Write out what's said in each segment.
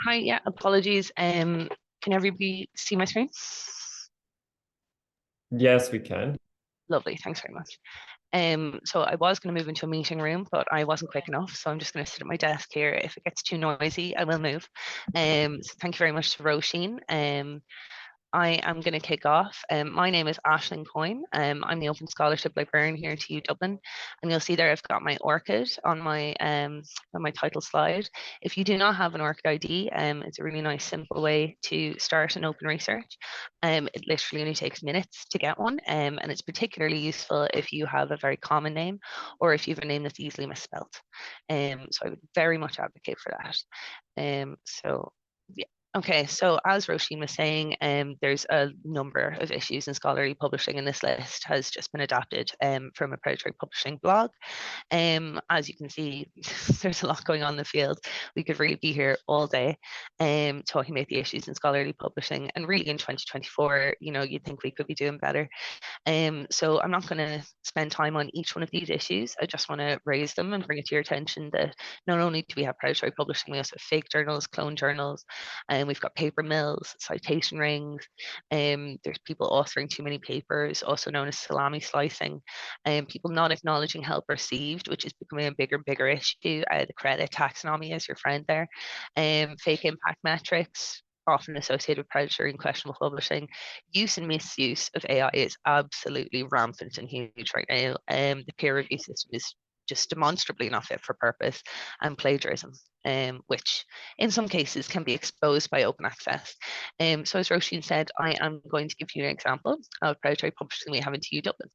Hi, yeah, apologies. Can everybody see my screen? Yes, we can. Lovely, thanks very much. So I was going to move into a meeting room, but I wasn't quick enough, so I'm just going to sit at my desk here. If it gets too noisy, I will move. So thank you very much to Roisin. I am going to kick off. My name is Aisling Coyne. I'm the Open Scholarship Librarian here at TU Dublin, and you'll see there I've got my ORCID on my title slide. If you do not have an ORCID ID, it's a really nice, simple way to start an open research. It literally only takes minutes to get one, and it's particularly useful if you have a very common name or if you have a name that's easily misspelled. So I would very much advocate for that. Yeah. Okay, so as Roisin was saying, there's a number of issues in scholarly publishing, and this list has just been adapted from a Predatory Publishing blog. As you can see, there's a lot going on in the field. We could really be here all day talking about the issues in scholarly publishing, and really in 2024, you'd think we could be doing better. So I'm not going to spend time on each one of these issues. I just want to raise them and bring it to your attention that not only do we have predatory publishing, we also have fake journals, clone journals, and we've got paper mills, citation rings. There's people authoring too many papers, also known as salami slicing, and people not acknowledging help received, which is becoming a bigger and bigger issue. The credit taxonomy is your friend there. Fake impact metrics, often associated with predatory and questionable publishing. Use and misuse of AI is absolutely rampant and huge right now. The peer review system is just demonstrably not fit for purpose, and plagiarism, which in some cases can be exposed by open access. So as Roisin said, I am going to give you an example of predatory publishing we have in TU Dublin.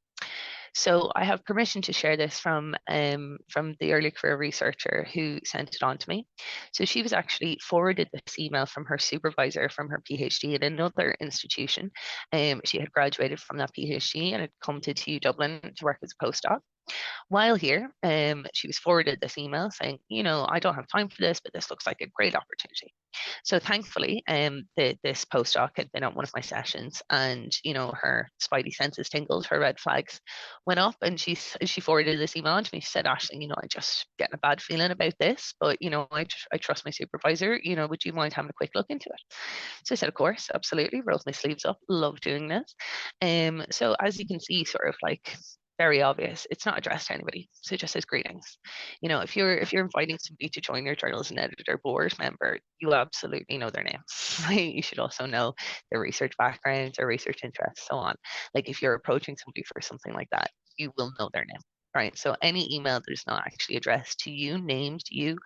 So I have permission to share this from the early career researcher who sent it on to me. So she was actually forwarded this email from her supervisor from her PhD at another institution. She had graduated from that PhD and had come to TU Dublin to work as a postdoc. While here, she was forwarded this email saying, I don't have time for this, but this looks like a great opportunity. So thankfully, this postdoc had been at one of my sessions, and her spidey senses tingled, her red flags went up, and she forwarded this email on to me. She said, Aisling, I just getting a bad feeling about this, but I trust my supervisor. Would you mind having a quick look into it? So I said, of course, absolutely. Rolled my sleeves up. Love doing this. So as you can see, sort of like very obvious, it's not addressed to anybody, so it just says greetings. If you're inviting somebody to join your journal as an editor board member, you absolutely know their name. You should also know their research background, their research interests, so on. Like if you're approaching somebody for something like that, you will know their name, right? So any email that is not actually addressed to you, named you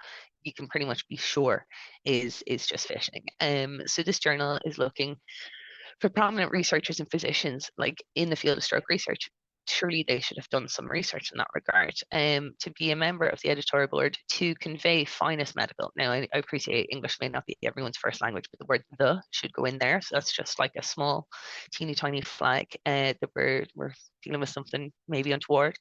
can pretty much be sure is just phishing. So this journal is looking for prominent researchers and physicians like in the field of stroke research. Surely they should have done some research in that regard. To be a member of the editorial board, to convey finest medical. Now, I appreciate English may not be everyone's first language, but the word "the" should go in there. So that's just like a small, teeny tiny flag that we're dealing with something maybe untoward.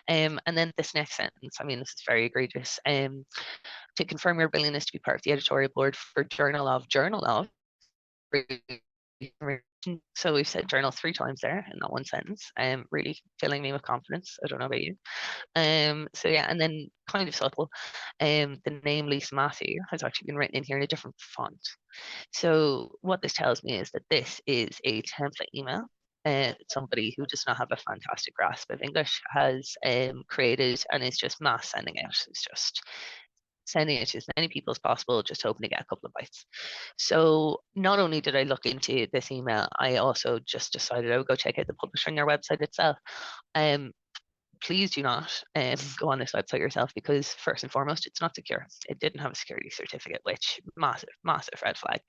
And then this next sentence, this is very egregious. To confirm your willingness to be part of the editorial board for Journal of. So we've said journal 3 times there in that one sentence, really filling me with confidence. I don't know about you. So yeah, and then kind of subtle, the name Lisa Matthew has actually been written in here in a different font. So what this tells me is that this is a template email. Somebody who does not have a fantastic grasp of English has created and is just mass sending out. It's just sending it to as many people as possible, just hoping to get a couple of bites. So not only did I look into this email, I also just decided I would go check out the publisher on their website itself. Please do not go on this website yourself, because first and foremost, it's not secure. It didn't have a security certificate, which massive red flag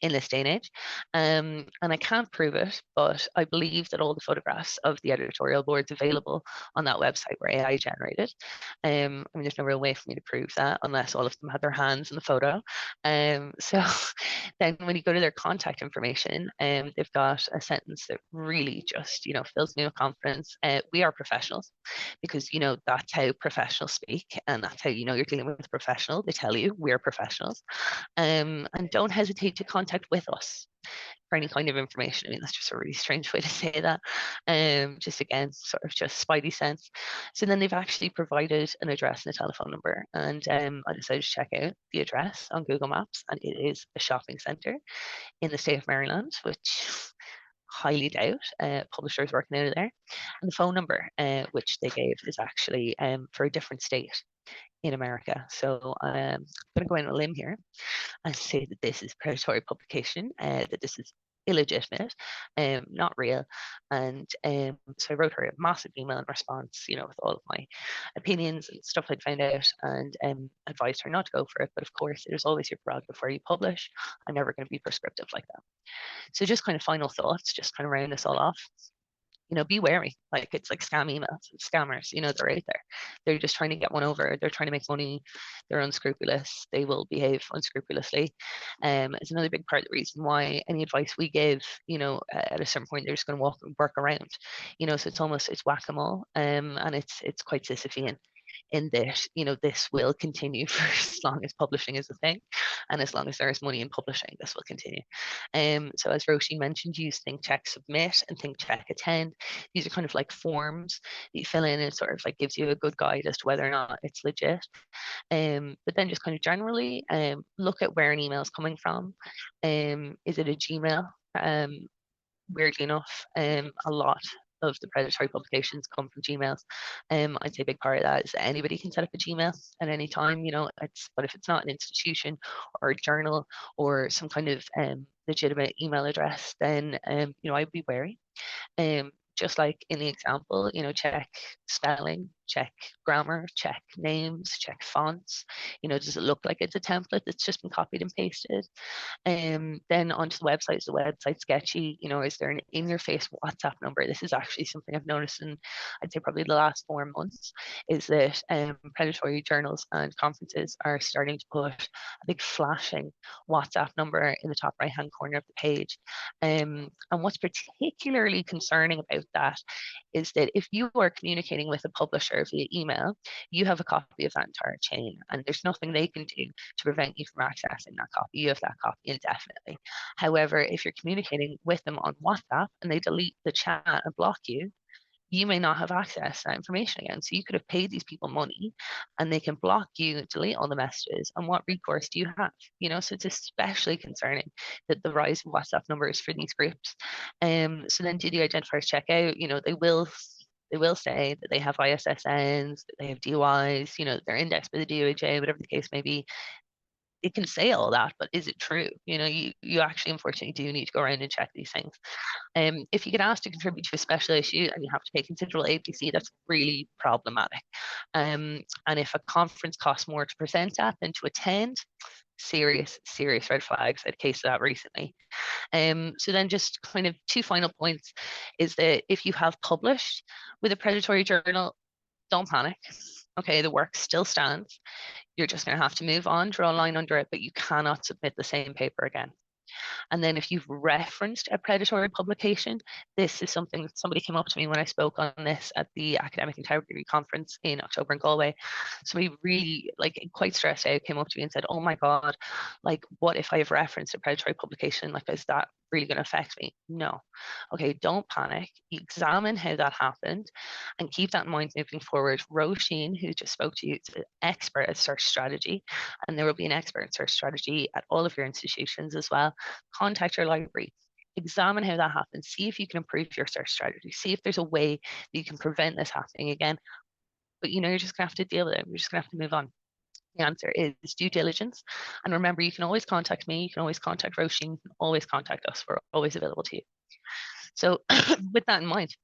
in this day and age. And I can't prove it, but I believe that all the photographs of the editorial boards available on that website were AI generated. There's no real way for me to prove that unless all of them had their hands in the photo. So then when you go to their contact information, they've got a sentence that really just, fills me with confidence. We are professionals, because that's how professionals speak, and that's how you're dealing with a professional. They tell you we're professionals, and don't hesitate to contact with us. for any kind of information. I mean, that's just a really strange way to say that. Just again, sort of just spidey sense. So then they've actually provided an address and a telephone number, and I decided to check out the address on Google Maps, and it is a shopping centre in the state of Maryland, which highly doubt publishers working out of there. And the phone number, which they gave, is actually for a different state in America. So I'm going to go out on a limb here and say that this is predatory publication, that this is illegitimate, not real. And so I wrote her a massive email in response, you know, with all of my opinions and stuff I'd found out, and advised her not to go for it. But of course, it is always your prerogative before you publish. I'm never going to be prescriptive like that. So just kind of final thoughts, just kind of round this all off. You know, be wary. Like, it's like scam emails, scammers, you know, they're out there. They're just trying to get one over. They're trying to make money. They're unscrupulous. They will behave unscrupulously. It's another big part of the reason why any advice we give, you know, at a certain point, they're just going to work around, you know, so it's whack-a-mole, and it's quite Sisyphean in that, you know, this will continue for as long as publishing is a thing, and as long as there is money in publishing, this will continue. So as Roisin mentioned, use think, check, submit, and think, check, attend. These are kind of like forms that you fill in, and sort of like gives you a good guide as to whether or not it's legit. But then just kind of generally look at where an email is coming from. Is it a Gmail? Weirdly enough, a lot of the predatory publications come from Gmails. I'd say a big part of that is that anybody can set up a Gmail at any time, you know, but if it's not an institution or a journal or some kind of legitimate email address, then you know, I'd be wary. Just like in the example, you know, check spelling, check grammar, check names, check fonts. You know, does it look like it's a template that's just been copied and pasted? Then onto the website, is the website sketchy? You know, is there an in-your-face WhatsApp number? This is actually something I've noticed in, I'd say, probably the last 4 months, is that predatory journals and conferences are starting to put a big flashing WhatsApp number in the top right-hand corner of the page. And what's particularly concerning about that is that if you are communicating with a publisher via email, you have a copy of that entire chain, and there's nothing they can do to prevent you from accessing that copy. You have that copy indefinitely. However, if you're communicating with them on WhatsApp and they delete the chat and block you, you may not have access to that information again. So you could have paid these people money and they can block you, delete all the messages, and what recourse do you have? You know, so it's especially concerning that the rise of WhatsApp numbers for these groups. So then do the identifiers check out? You know, they will say that they have ISSNs, that they have DOIs, you know, they're indexed by the DOAJ, whatever the case may be. It can say all that, but is it true? You know, you actually unfortunately do need to go around and check these things. If you get asked to contribute to a special issue and you have to pay considerable APC, that's really problematic. And if a conference costs more to present at than to attend, serious red flags. I had a case of that recently. So then just kind of 2 final points is that if you have published with a predatory journal, don't panic. Okay, the work still stands. You're just going to have to move on, draw a line under it, but you cannot submit the same paper again. And then if you've referenced a predatory publication, this is something that somebody came up to me when I spoke on this at the Academic Integrity Conference in October in Galway. Somebody really, like, quite stressed out, came up to me and said, oh my God, like, what if I have referenced a predatory publication? Like, is that really going to affect me? No. Okay, don't panic. Examine how that happened and keep that in mind moving forward. Roisin, who just spoke to you, is an expert at search strategy, and there will be an expert in search strategy at all of your institutions as well. Contact your library. Examine how that happens. See if you can improve your search strategy. See if there's a way that you can prevent this happening again. But you know, you're just going to have to deal with it. You're just going to have to move on. The answer is due diligence. And remember, you can always contact me. You can always contact Roisin. You can always contact us. We're always available to you. So with that in mind,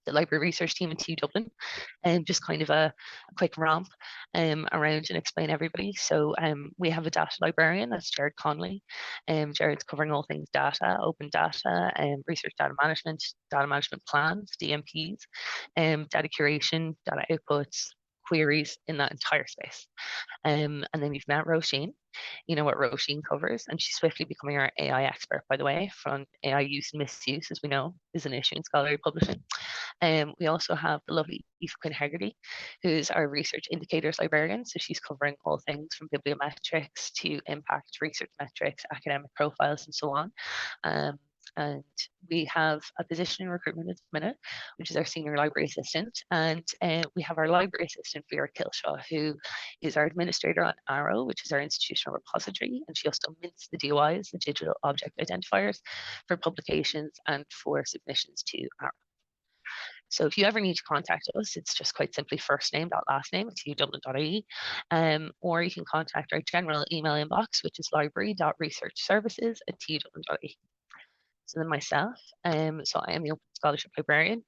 the library research team in TU Dublin, and just kind of a quick romp around and explain everybody. So we have a data librarian, that's Jared Conley. Jared's covering all things data, open data, research data management plans, DMPs, data curation, data outputs, queries in that entire space. And then you've met Roisin. You know what Roisin covers, and she's swiftly becoming our AI expert, by the way, from AI use and misuse, as we know, is an issue in scholarly publishing. We also have the lovely Aoife Quinn Hegarty, who's our research indicators librarian. So she's covering all things from bibliometrics to impact research metrics, academic profiles, and so on. And we have a position in recruitment at the minute, which is our senior library assistant. And we have our library assistant, Vera Kilshaw, who is our administrator on Arrow, which is our institutional repository. And she also mints the DOIs, the digital object identifiers, for publications and for submissions to Arrow. So if you ever need to contact us, it's just quite simply first name dot last name at tudublin.ie, or you can contact our general email inbox, which is library.researchservices@tudublin.ie. So then myself, so I am the Open Scholarship Librarian.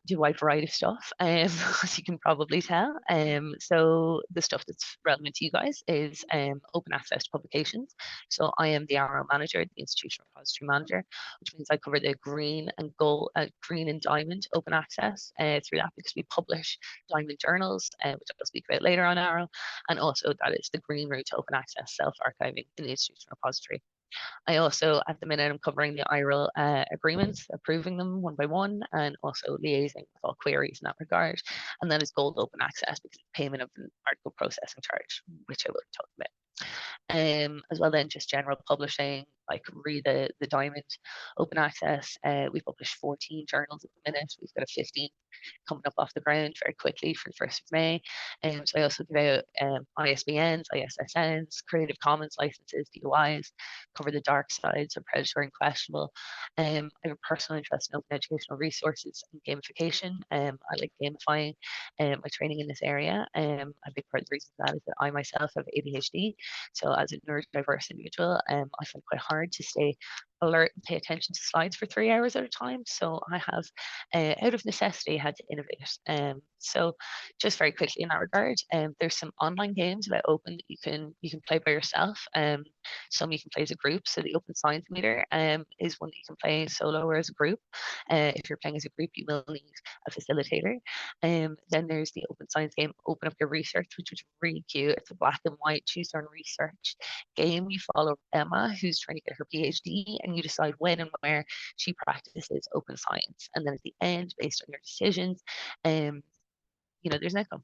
Do a wide variety of stuff, as you can probably tell. So the stuff that's relevant to you guys is open access to publications. So I am the Arrow manager, the institutional repository manager, which means I cover the green and gold, green and diamond open access through that, because we publish diamond journals, which I'll speak about later on Arrow, and also that is the green route to open access self-archiving in the institutional repository. I also, at the minute, I'm covering the IRL agreements, approving them one by one, and also liaising with all queries in that regard. And that is gold open access, because it's payment of an article processing charge, which I will talk about. As well then just general publishing, like read the Diamond open access. We publish 14 journals at the minute. We've got a 15 coming up off the ground very quickly for the 1st of May. So I also give out ISBNs, ISSNs, Creative Commons licenses, DOIs, cover the dark sides of predatory and questionable. I have a personal interest in open educational resources and gamification. I like gamifying my training in this area. A big part of the reason for that is that I myself have ADHD. So as a neurodiverse individual, I find it quite hard to stay alert and pay attention to slides for 3 hours at a time. So I have, out of necessity, had to innovate. So just very quickly in that regard, there's some online games about open that you can play by yourself. Some you can play as a group. So the Open Science Meter is one that you can play solo or as a group. If you're playing as a group, you will need a facilitator. Then there's the Open Science game, Open Up Your Research, which is really cute. It's a black and white choose your own research game. You follow Emma, who's trying to get her PhD, and you decide when and where she practices open science. And then at the end, based on your decisions, there's an outcome.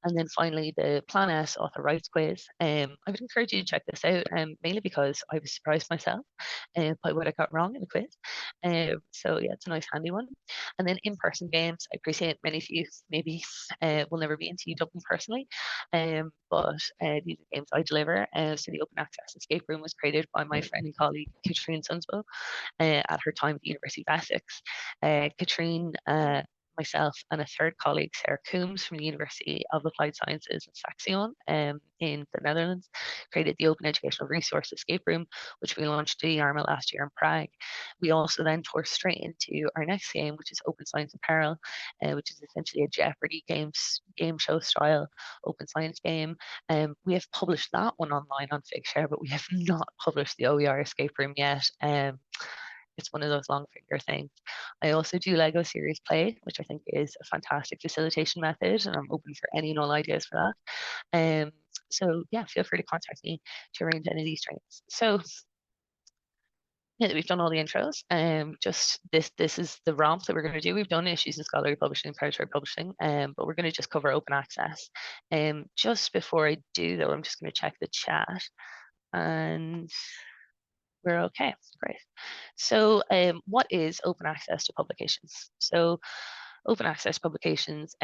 And then finally, the Plan S author rights quiz. I would encourage you to check this out, mainly because I was surprised myself by what I got wrong in the quiz. So yeah, it's a nice handy one. And then in-person games. I appreciate many of you maybe will never be into TU Dublin personally, but these are games I deliver. So the Open Access Escape Room was created by my friend and colleague Katrine Sunsbo at her time at the University of Essex. Katrine, myself and a third colleague, Sarah Coombs from the University of Applied Sciences in Saxion in the Netherlands, created the Open Educational Resource Escape Room, which we launched at EDIRE last year in Prague. We also then tore straight into our next game, which is Open Science Apparel, which is essentially a Jeopardy game show style open science game. We have published that one online on Figshare, but we have not published the OER Escape Room yet. It's one of those long finger things. I also do Lego series play, which I think is a fantastic facilitation method, and I'm open for any and all ideas for that. So yeah, feel free to contact me to arrange any of these trainings. So yeah, we've done all the intros. Just this is the romp that we're going to do. We've done issues in scholarly publishing and predatory publishing, but we're going to just cover open access. Just before I do though, I'm just going to check the chat, and we're okay. Great. So what is open access to publications? So open access publications,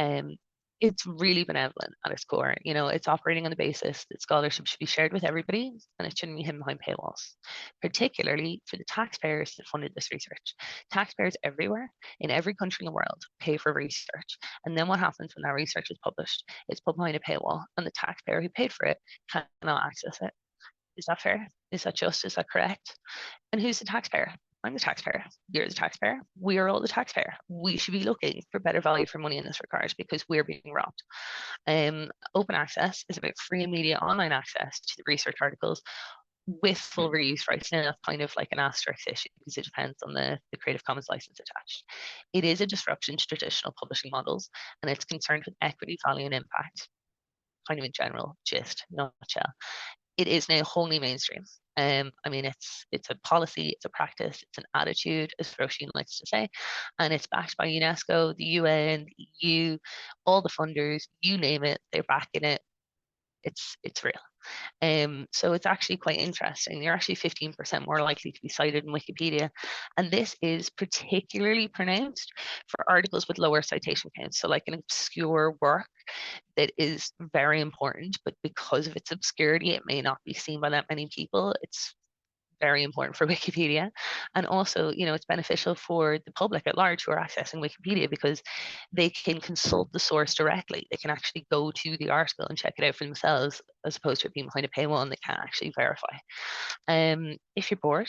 it's really benevolent at its core. It's operating on the basis that scholarship should be shared with everybody, and it shouldn't be hidden behind paywalls, particularly for the taxpayers that funded this research. Taxpayers everywhere, in every country in the world, pay for research. And then what happens when that research is published? It's put behind a paywall, and the taxpayer who paid for it cannot access it. Is that fair? Is that just? Is that correct? And who's the taxpayer? I'm the taxpayer. You're the taxpayer. We are all the taxpayer. We should be looking for better value for money in this regard, because we're being robbed. Open access is about free and immediate online access to the research articles with full reuse rights. Now that's kind of like an asterisk issue because it depends on the Creative Commons license attached. It is a disruption to traditional publishing models, and it's concerned with equity, value, and impact, kind of in general, gist, nutshell. It is now wholly mainstream. I mean, it's a policy, it's a practice, it's an attitude, as Roisin likes to say, and it's backed by UNESCO, the UN, the EU, all the funders, you name it, they're backing it. It's real. So it's actually quite interesting. You're actually 15% more likely to be cited in Wikipedia. And this is particularly pronounced for articles with lower citation counts. So like an obscure work that is very important, but because of its obscurity, it may not be seen by that many people. It's very important for Wikipedia. And also, it's beneficial for the public at large who are accessing Wikipedia because they can consult the source directly. They can actually go to the article and check it out for themselves, as opposed to it being behind a paywall and they can't actually verify. If you're bored,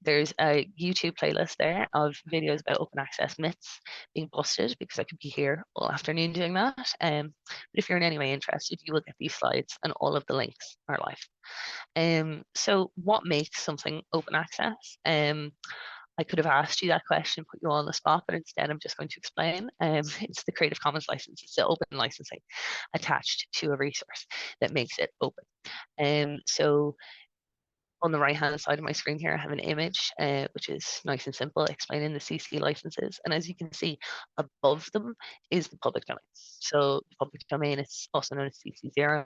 there's a YouTube playlist there of videos about open access myths being busted, because I could be here all afternoon doing that. But if you're in any way interested, you will get these slides and all of the links are live. So what makes something open access? I could have asked you that question, put you all on the spot, but instead I'm just going to explain. It's the Creative Commons license. It's the open licensing attached to a resource that makes it open. So on the right-hand side of my screen here, I have an image, which is nice and simple, explaining the CC licenses. And as you can see, above them is the public domain. So the public domain is also known as CC0.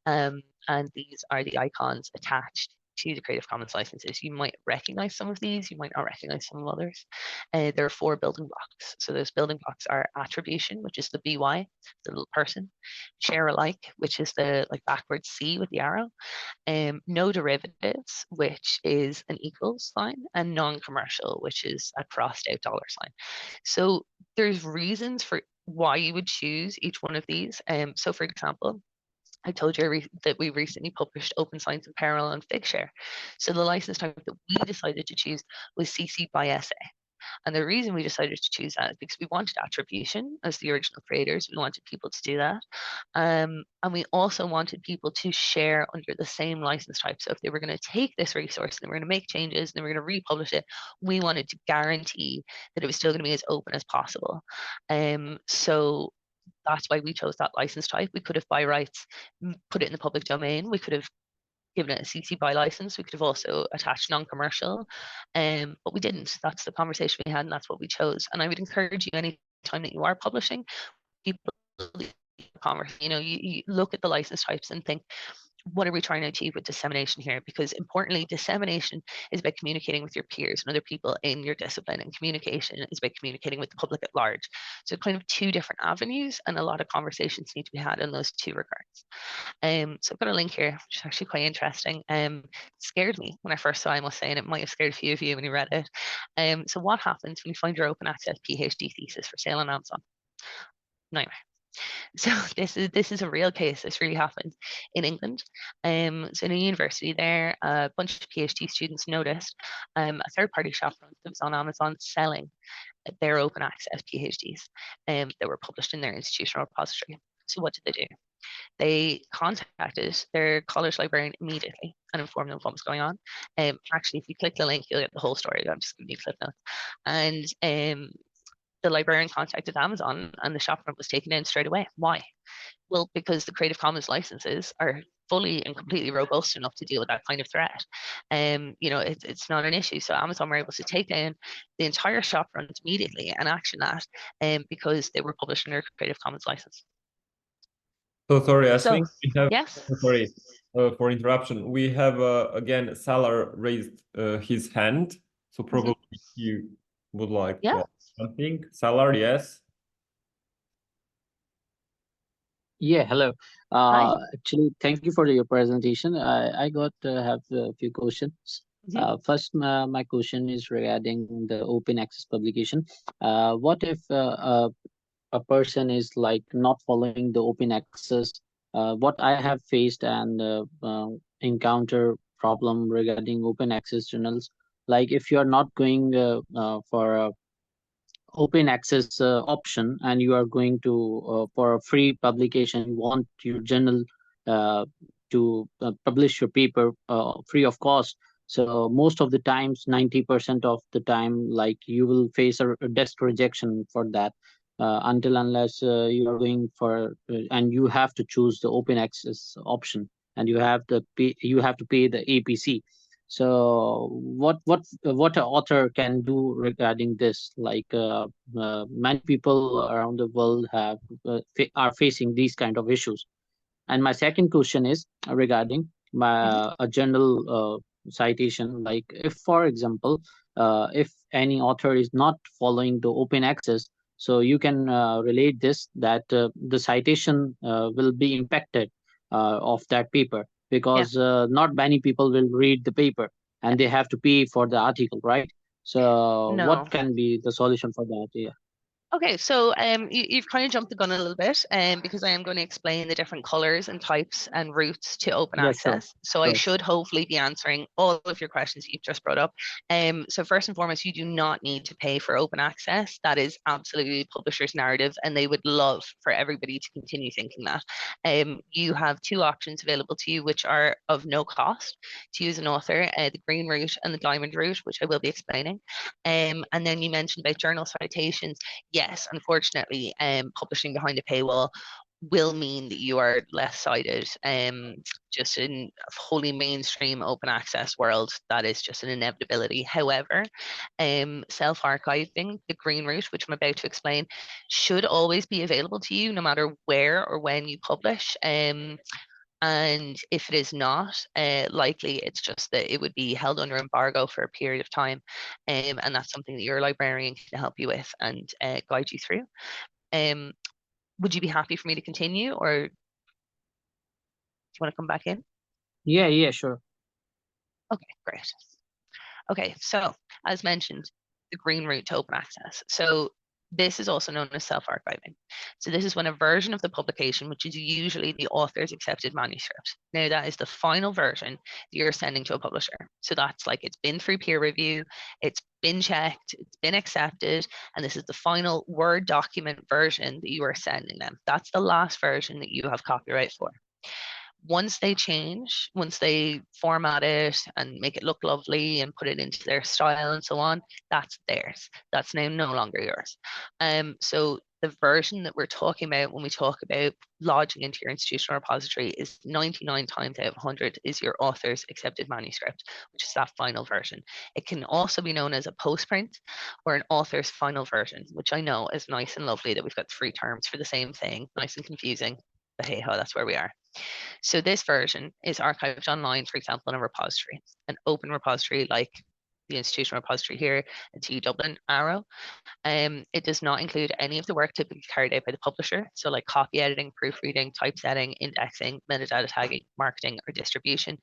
And these are the icons attached to the Creative Commons licenses. You might recognize some of these, you might not recognize some of others. There are 4 building blocks. So those building blocks are attribution, which is the BY, the little person, share alike, which is the like backwards C with the arrow, no derivatives, which is an equals sign, and non-commercial, which is a crossed out dollar sign. So there's reasons for why you would choose each one of these. So for example, I told you that we recently published Open Science in Peril and Figshare. So the license type that we decided to choose was CC by SA. And the reason we decided to choose that is because we wanted attribution as the original creators. We wanted people to do that. And we also wanted people to share under the same license type. So if they were going to take this resource and they were going to make changes and they were going to republish it, we wanted to guarantee that it was still going to be as open as possible. So that's why we chose that license type. We could have by rights put it in the public domain. We could have given it a CC BY license. We could have also attached non-commercial, but we didn't. That's the conversation we had, and that's what we chose. And I would encourage you, any time that you are publishing, people, you look at the license types and think, what are we trying to achieve with dissemination here? Because importantly, dissemination is about communicating with your peers and other people in your discipline, and communication is about communicating with the public at large. So kind of 2 different avenues, and a lot of conversations need to be had in those 2 regards. So I've got a link here, which is actually quite interesting. It scared me when I first saw it, I must say, and it might have scared a few of you when you read it. So what happens when you find your open access PhD thesis for sale on Amazon? Nightmare. So this is a real case. This really happened in England. So in a university there, a bunch of PhD students noticed a third-party shopfront that was on Amazon selling their open access PhDs that were published in their institutional repository. So what did they do? They contacted their college librarian immediately and informed them of what was going on. Actually, if you click the link, you'll get the whole story. I'm just going to clip notes. And the librarian contacted Amazon and the shopfront was taken in straight away. Why? Well, because the Creative Commons licenses are fully and completely robust enough to deal with that kind of threat. It's not an issue. So Amazon were able to take down the entire shopfront immediately and action that because they were published in their Creative Commons license. So sorry, Aisling, we have, yes. Sorry for interruption. We have again Salar raised his hand, so probably you would like to ask something. Salar, yes. Yeah, hello. Actually, thank you for your presentation. I got to have a few questions. First, my question is regarding the open access publication. What if a person is like not following the open access? What I have faced and encounter problem regarding open access journals, like if you are not going for a open access option and you are going to for a free publication, you want your journal to publish your paper free of cost. So most of the times, 90% of the time, like you will face a desk rejection for that, until unless you are going for and you have to choose the open access option, and you have to pay the APC. So what an author can do regarding this? Like many people around the world are facing these kind of issues. And my second question is regarding a general citation. Like if, for example, if any author is not following the open access, so you can relate this that the citation will be impacted of that paper, Yeah. because not many people will read the paper and they have to pay for the article, right? So No. what can be the solution for that? Yeah. Okay, so you've kind of jumped the gun a little bit, because I am going to explain the different colors and types and routes to open Yeah, sure. access. So I should hopefully be answering all of your questions that you've just brought up. So first and foremost, you do not need to pay for open access. That is absolutely the publisher's narrative, and they would love for everybody to continue thinking that. You have two options available to you, which are of no cost to use an author, the green route and the diamond route, which I will be explaining. And then you mentioned about journal citations. Yes, unfortunately, publishing behind a paywall will mean that you are less cited. Just in a wholly mainstream open access world, that is just an inevitability. However, self-archiving, the green route, which I'm about to explain, should always be available to you no matter where or when you publish. And if it is not, likely it's just that it would be held under embargo for a period of time. And that's something that your librarian can help you with and guide you through. Would you be happy for me to continue, or do you want to come back in? Yeah, sure. Okay, great. Okay, so as mentioned, the green route to open access. So this is also known as self-archiving. So this is when a version of the publication, which is usually the author's accepted manuscript. Now that is the final version that you're sending to a publisher. So that's like, it's been through peer review, it's been checked, it's been accepted, and this is the final Word document version that you are sending them. That's the last version that you have copyright for. Once they change, once they format it and make it look lovely and put it into their style and so on, that's theirs. That's now no longer yours. So the version that we're talking about when we talk about lodging into your institutional repository is 99 times out of 100 is your author's accepted manuscript, which is that final version. It can also be known as a postprint or an author's final version, which I know is nice and lovely that we've got three terms for the same thing, nice and confusing, but hey ho, that's where we are. So this version is archived online, for example, in a repository, an open repository like the institutional repository here at TU Dublin, Arrow. It does not include any of the work typically carried out by the publisher, so like copy editing, proofreading, typesetting, indexing, metadata tagging, marketing, or distribution,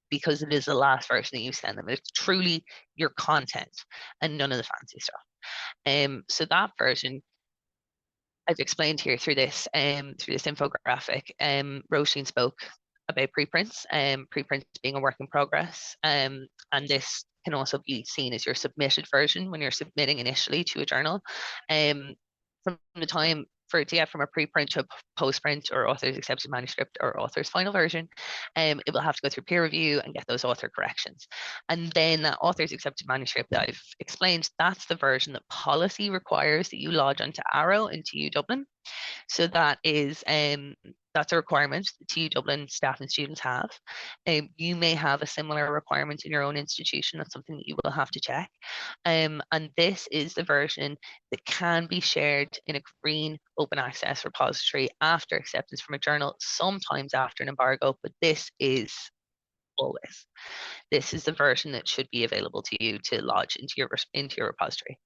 because it is the last version that you send them. It's truly your content and none of the fancy stuff. So that version I've explained here through this infographic. Roisin spoke about preprints, preprints being a work in progress, and this can also be seen as your submitted version when you're submitting initially to a journal. From the time from a preprint to a postprint or author's accepted manuscript or author's final version, it will have to go through peer review and get those author corrections. And then that author's accepted manuscript that I've explained, that's the version that policy requires that you lodge onto Arrow in TU Dublin. So that is that's a requirement that TU Dublin staff and students have. You may have a similar requirement in your own institution. That's something that you will have to check. And this is the version that can be shared in a green open access repository after acceptance from a journal, sometimes after an embargo, but this is always. This is the version that should be available to you to lodge into your repository.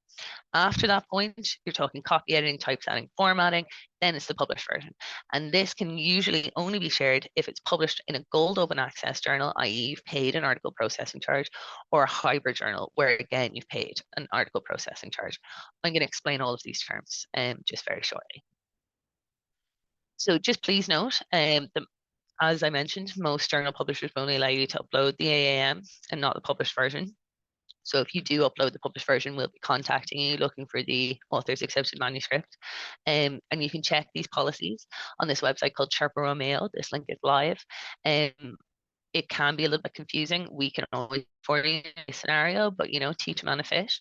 After that point, you're talking copy editing, typesetting, formatting, then it's the published version. And this can usually only be shared if it's published in a gold open access journal, i.e. you've paid an article processing charge, or a hybrid journal, where again, you've paid an article processing charge. I'm going to explain all of these terms just very shortly. So just please note, as I mentioned, most journal publishers will only allow you to upload the AAM and not the published version. So if you do upload the published version, we'll be contacting you looking for the author's accepted manuscript. And you can check these policies on this website called Sherpa Romeo. This link is live. It can be a little bit confusing. We can always for you a scenario, but teach a man a fish.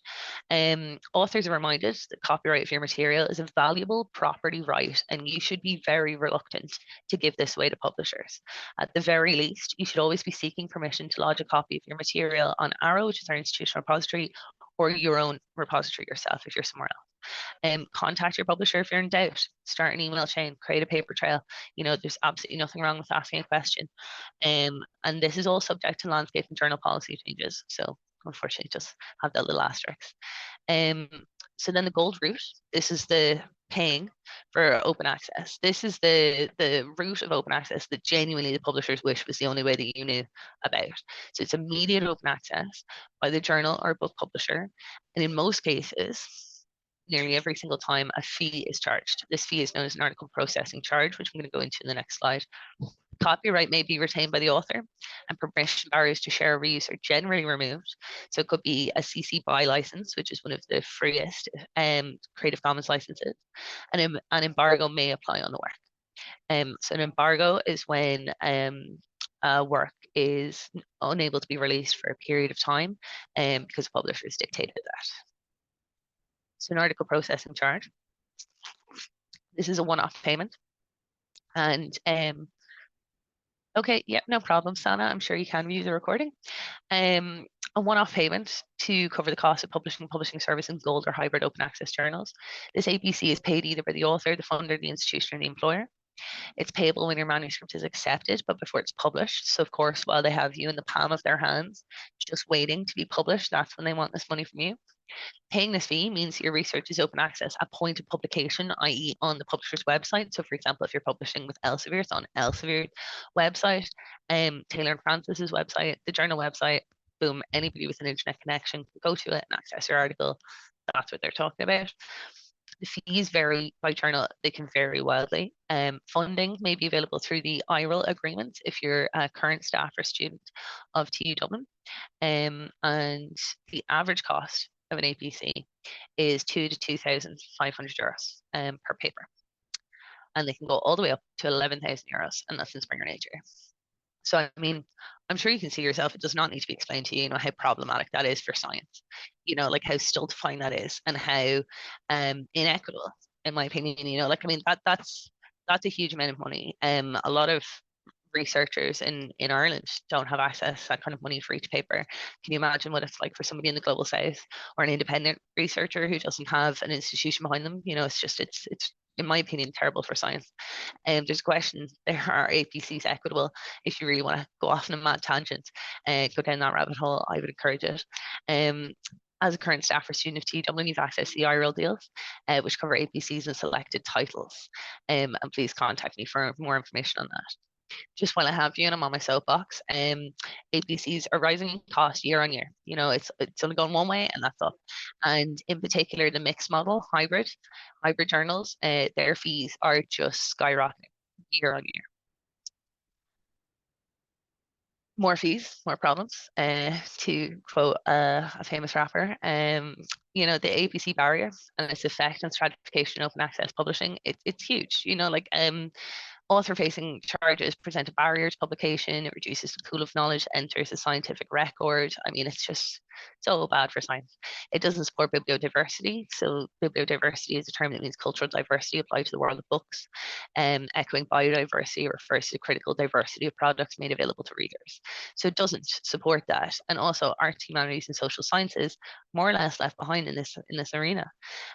Authors are reminded that copyright of your material is a valuable property right, and you should be very reluctant to give this away to publishers. At the very least, you should always be seeking permission to lodge a copy of your material on Arrow, which is our institutional repository, or your own repository yourself if you're somewhere else. Contact your publisher if you're in doubt. Start an email chain, create a paper trail. There's absolutely nothing wrong with asking a question. And this is all subject to landscape and journal policy changes. So unfortunately, just have that little asterisk. So then the gold route, this is the paying for open access. This is the route of open access that genuinely the publishers wish was the only way that you knew about. So it's immediate open access by the journal or book publisher. And in most cases, nearly every single time, a fee is charged. This fee is known as an article processing charge, which I'm going to go into in the next slide. Copyright may be retained by the author, and permission barriers to share or reuse are generally removed. So it could be a CC BY license, which is one of the freest Creative Commons licenses, and an embargo may apply on the work. So an embargo is when a work is unable to be released for a period of time because publishers dictated that. So an article processing charge. This is a one-off payment. And okay, yeah, no problem, Sana. I'm sure you can view the recording. A one-off payment to cover the cost of publishing service in gold or hybrid open access journals. This APC is paid either by the author, the funder, the institution, or the employer. It's payable when your manuscript is accepted, but before it's published. So of course, while they have you in the palm of their hands, just waiting to be published, that's when they want this money from you. Paying this fee means your research is open access at point of publication, i.e. on the publisher's website. So for example, if you're publishing with Elsevier, it's on Elsevier's website, Taylor and Francis's website, the journal website, boom, anybody with an internet connection can go to it and access your article. That's what they're talking about. The fees vary by journal. They can vary wildly. Funding may be available through the IRL agreement if you're a current staff or student of TU Dublin. And the average cost of an APC is €2,000 to €2,500 per paper. And they can go all the way up to €11,000, and that's in Springer Nature. So, I mean, I'm sure you can see yourself, it does not need to be explained to you, how problematic that is for science, like how stultifying that is and how inequitable, in my opinion, that's a huge amount of money. A lot of researchers in Ireland don't have access to that kind of money for each paper. Can you imagine what it's like for somebody in the global south or an independent researcher who doesn't have an institution behind them? It's in my opinion, terrible for science. There's questions, are APCs equitable? If you really want to go off on a mad tangent, go down that rabbit hole, I would encourage it. As a current staff or student of TU Dublin, you've access to the IRL deals, which cover APCs and selected titles. And please contact me for more information on that. Just while I have you and I'm on my soapbox, APCs are rising in cost year on year. It's only going one way and that's up. And in particular, the mixed model, hybrid journals, their fees are just skyrocketing year on year. More fees, more problems, to quote a famous rapper. The APC barrier and its effect on stratification open access publishing, it's huge. Author-facing charges present a barrier to publication. It reduces the pool of knowledge that enters the scientific record. It's just so bad for science. It doesn't support bibliodiversity. So bibliodiversity is a term that means cultural diversity applied to the world of books. Echoing biodiversity refers to the critical diversity of products made available to readers. So it doesn't support that. And also arts, humanities, and social sciences more or less left behind in this arena.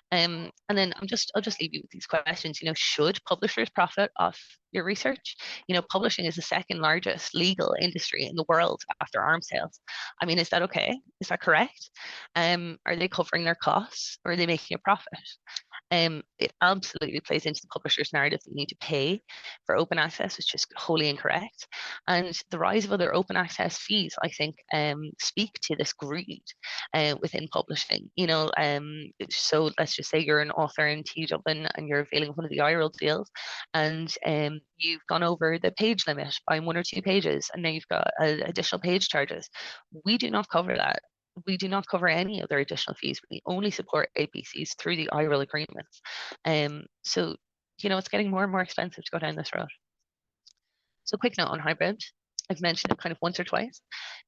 And then I'll just leave you with these questions. Should publishers profit off your research? Publishing is the second largest legal industry in the world after arms sales. Is that okay? Is that correct? Are they covering their costs or are they making a profit? It absolutely plays into the publisher's narrative that you need to pay for open access, which is wholly incorrect. And the rise of other open access fees, I think, speak to this greed within publishing. So let's just say you're an author in TU Dublin and you're availing of one of the IRL deals, and you've gone over the page limit by 1 or 2 pages, and now you've got additional page charges. We do not cover that. we do not cover any other additional fees. We only support APCs through the IRL agreements. So, you know, it's getting more and more expensive to go down this road. So quick note on hybrid. I've mentioned it kind of once or twice.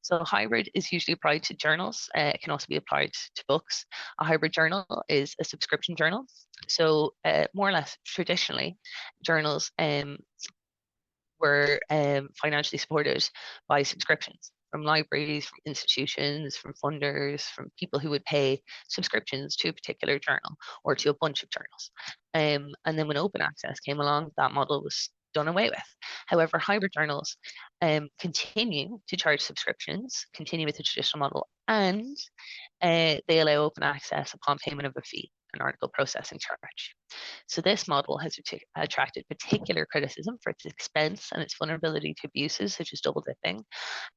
So hybrid is usually applied to journals. It can also be applied to books. A hybrid journal is a subscription journal. So more or less traditionally, journals were financially supported by subscriptions from libraries, from institutions, from funders, from people who would pay subscriptions to a particular journal or to a bunch of journals. And then when open access came along, that model was done away with. However, hybrid journals continue to charge subscriptions, continue with the traditional model, and they allow open access upon payment of a fee, an article processing charge. So this model has attracted particular criticism for its expense and its vulnerability to abuses such as double dipping.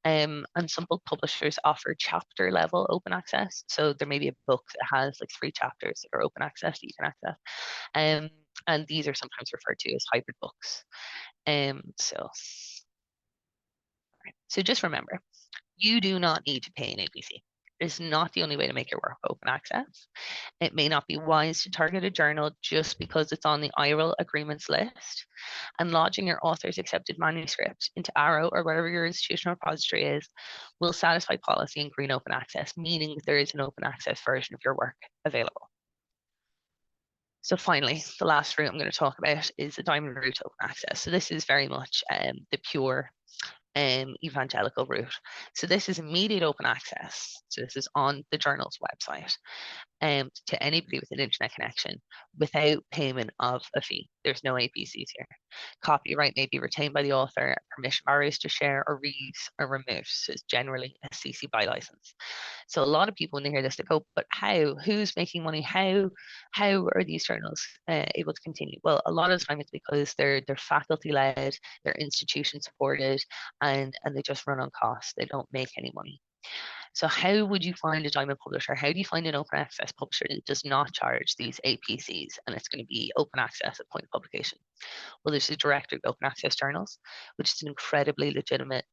And some book publishers offer chapter level open access. So there may be a book that has like 3 chapters that are open access that you can access. And these are sometimes referred to as hybrid books. So just remember, you do not need to pay an APC. It's not the only way to make your work open access. It may not be wise to target a journal just because it's on the IRL agreements list, and lodging your author's accepted manuscript into Arrow or wherever your institutional repository is will satisfy policy and green open access, meaning that there is an open access version of your work available. So finally, the last route I'm going to talk about is the diamond route open access. So this is very much the pure evangelical route. So this is immediate open access. So this is on the journal's website to anybody with an internet connection without payment of a fee. There's no APCs here. Copyright may be retained by the author, permission barriers to share or reuse are removed. So it's generally a CC BY license. So a lot of people when they hear this, they go, but how? Who's making money? How are these journals able to continue? Well, a lot of the time it's because they're faculty led, they're institution supported, and they just run on cost. They don't make any money. So how would you find a diamond publisher? How do you find an open access publisher that does not charge these APCs and it's going to be open access at point of publication? Well, there's a directory of open access journals, which is an incredibly legitimate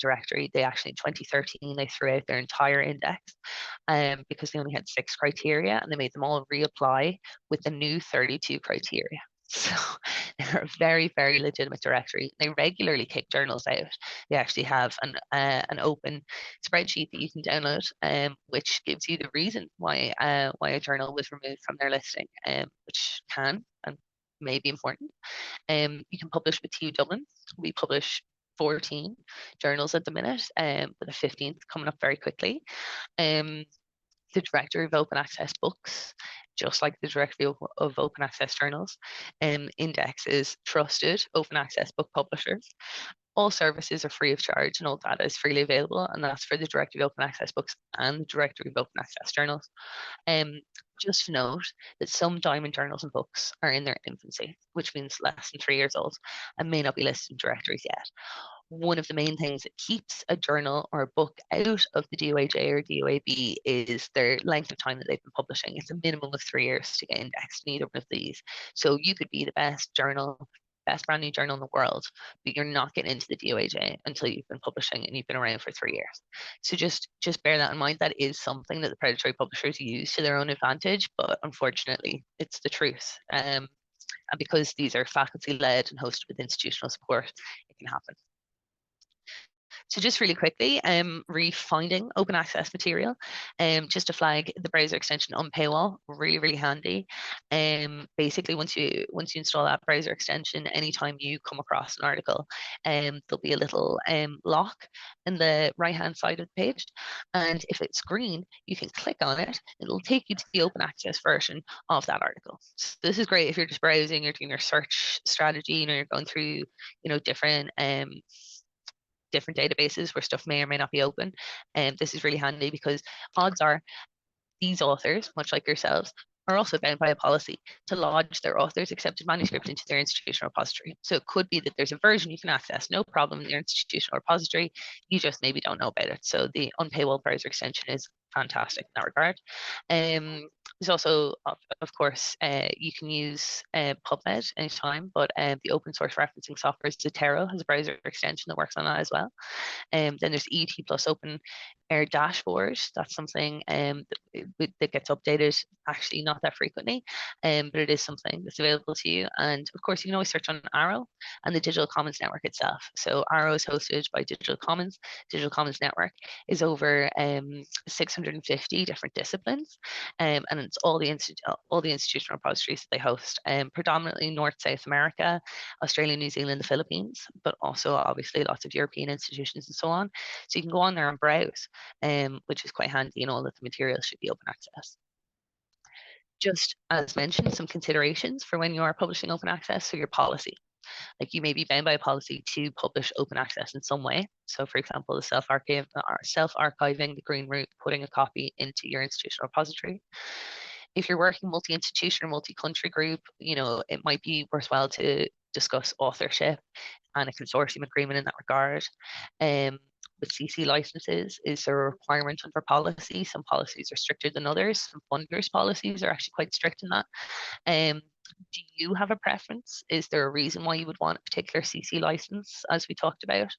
directory. They actually, in 2013, they threw out their entire index because they only had 6 criteria and they made them all reapply with the new 32 criteria. So they're a very, very legitimate directory. They regularly kick journals out. They actually have an open spreadsheet that you can download, which gives you the reason why a journal was removed from their listing, which can and may be important. You can publish with TU Dublin. We publish 14 journals at the minute, with the 15th coming up very quickly. The directory of open access books, just like the directory of open access journals, indexes trusted open access book publishers. All services are free of charge and all data is freely available, and that's for the directory of open access books and the directory of open access journals. Just to note that some diamond journals and books are in their infancy, which means less than 3 years old, and may not be listed in directories yet. One of the main things that keeps a journal or a book out of the DOAJ or DOAB is their length of time that they've been publishing. It's a minimum of 3 years to get indexed in either one of these. So you could be the best brand new journal in the world, but you're not getting into the DOAJ until you've been publishing and you've been around for 3 years. So just bear that in mind. That is something that the predatory publishers use to their own advantage, but unfortunately, it's the truth. And because these are faculty-led and hosted with institutional support, it can happen. So just really quickly, refinding open access material, just to flag the browser extension on Paywall, really handy. Basically, once you install that browser extension, anytime you come across an article, there'll be a little lock in the right-hand side of the page, and if it's green, you can click on it. It'll take you to the open access version of that article. So this is great if you're just browsing, you're doing your search strategy, you're going through, different databases where stuff may or may not be open. And this is really handy because odds are these authors, much like yourselves, are also bound by a policy to lodge their author's accepted manuscript into their institutional repository. So it could be that there's a version you can access, no problem, in their institutional repository. You just maybe don't know about it. So the unpaywall browser extension is fantastic in that regard. There's also, of course, you can use PubMed anytime, but the open source referencing software Zotero has a browser extension that works on that as well. Then there's ET plus Open Air Dashboard. That's something that gets updated, actually not that frequently, but it is something that's available to you. And of course, you can always search on Arrow and the Digital Commons Network itself. So Arrow is hosted by Digital Commons. Digital Commons Network is over 650 different disciplines, and it's all the institutional repositories that they host, predominantly North, South America, Australia, New Zealand, the Philippines, but also obviously lots of European institutions and so on. So you can go on there and browse, which is quite handy, and all of the materials should be open access. Just as mentioned, some considerations for when you are publishing open access, so your policy. Like, you may be bound by a policy to publish open access in some way. So for example, the self-archiving, the green route, putting a copy into your institutional repository. If you're working multi-institution or multi-country group, it might be worthwhile to discuss authorship and a consortium agreement in that regard. With CC licenses, is there a requirement under policy? Some policies are stricter than others. Some funders' policies are actually quite strict in that. Do you have a preference? Is there a reason why you would want a particular CC license, as we talked about?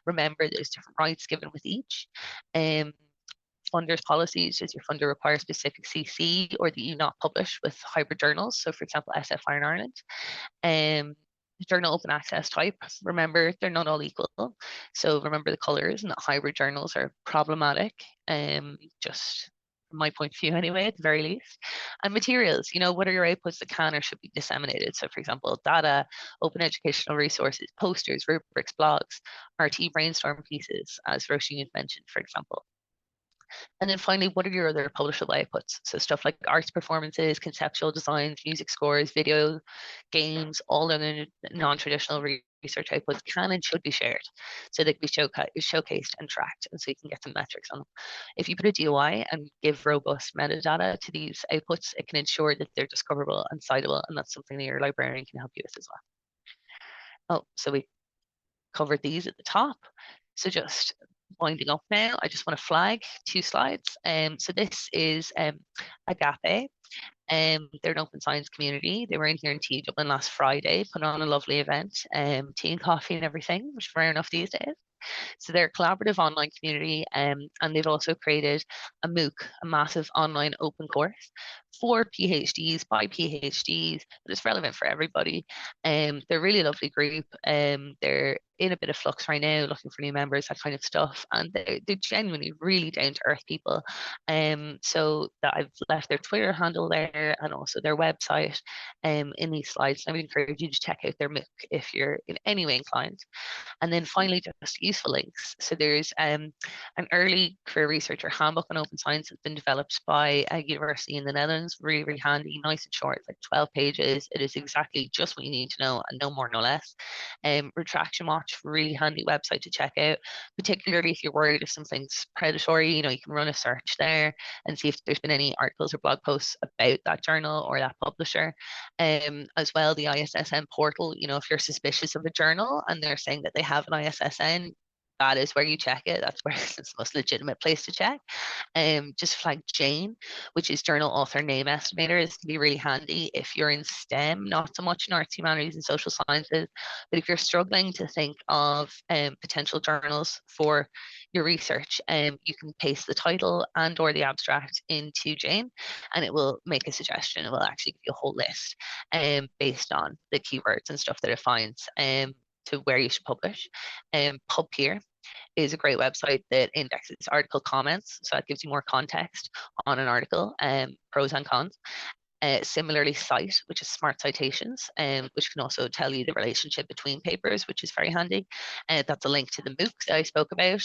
Remember, there's different rights given with each. Funders' policies, does your funder require specific CC, or that you not publish with hybrid journals? So for example, SFI in Ireland. Journal open access type, remember, they're not all equal. So remember the colors, and that hybrid journals are problematic, just from my point of view anyway, at the very least. And materials, what are your outputs that can or should be disseminated? So for example, data, open educational resources, posters, rubrics, blogs, RT brainstorm pieces, as Roisin mentioned, for example. And then finally, what are your other publishable outputs? So stuff like arts performances, conceptual designs, music scores, video, games, all other non-traditional research outputs can and should be shared, so they can be showcased and tracked, and so you can get some metrics on them. If you put a DOI and give robust metadata to these outputs, it can ensure that they're discoverable and citable, and that's something that your librarian can help you with as well. Oh, so we covered these at the top. So just winding up now, I just want to flag 2 slides. So this is Agape. They're an open science community. They were in here in TU Dublin last Friday, put on a lovely event, tea and coffee and everything, which is rare enough these days. So they're a collaborative online community, and they've also created a MOOC, a massive online open course for PhDs by PhDs, but it's relevant for everybody. They're a really lovely group. They're in a bit of flux right now, looking for new members, that kind of stuff, and they're genuinely really down to earth people. So that I've left their Twitter handle there and also their website in these slides. I would encourage you to check out their MOOC if you're in any way inclined. And then finally, just useful links. So there's an early career researcher handbook on open science that's been developed by a university in the Netherlands. Really, really handy, nice and short. It's like 12 pages. It is exactly just what you need to know, and no more, no less. Retraction Watch, really handy website to check out, particularly if you're worried if something's predatory. You can run a search there and see if there's been any articles or blog posts about that journal or that publisher. As well, the ISSN portal, if you're suspicious of a journal and they're saying that they have an ISSN, that is where you check it. That's where it's the most legitimate place to check. Just flag Jane, which is Journal Author Name Estimator. This can be really handy if you're in STEM, not so much in arts, humanities, and social sciences. But if you're struggling to think of potential journals for your research, you can paste the title and or the abstract into Jane, and it will make a suggestion. It will actually give you a whole list based on the keywords and stuff that it finds to where you should publish. PubPeer is a great website that indexes article comments, so that gives you more context on an article, pros and cons. Similarly, Cite, which is smart citations, which can also tell you the relationship between papers, which is very handy. That's a link to the MOOC that I spoke about.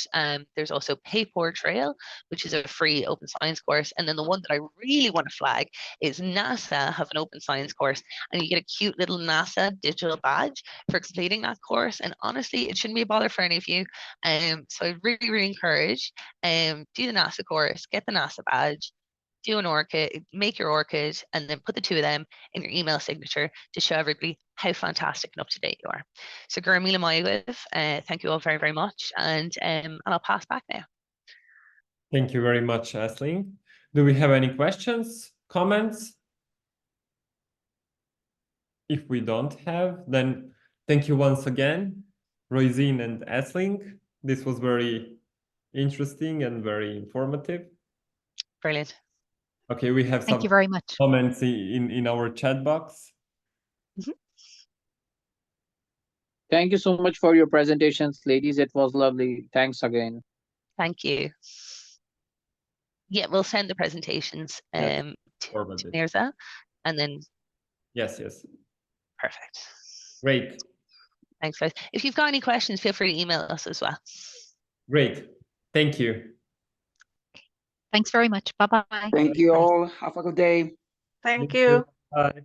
There's also Paper Trail, which is a free open science course. And then the one that I really want to flag is NASA have an open science course, and you get a cute little NASA digital badge for completing that course. And honestly, it shouldn't be a bother for any of you. So I really, really encourage do the NASA course, get the NASA badge, do an ORCID, make your ORCID, and then put the 2 of them in your email signature to show everybody how fantastic and up to date you are. So Gurmila Mayev, thank you all very, very much, and I'll pass back now. Thank you very much, Aisling. Do we have any questions, comments? If we don't have, then thank you once again, Roisin and Aisling. This was very interesting and very informative. Brilliant. Okay, we have Thank some you very much. comments in our chat box. Thank you so much for your presentations, ladies. It was lovely. Thanks again. Thank you. Yeah, we'll send the presentations to Mirza, and then. Yes. Perfect. Great. Thanks, guys. If you've got any questions, feel free to email us as well. Great. Thank you. Thanks very much. Bye-bye. Thank you all. Have a good day. Thank you. Bye.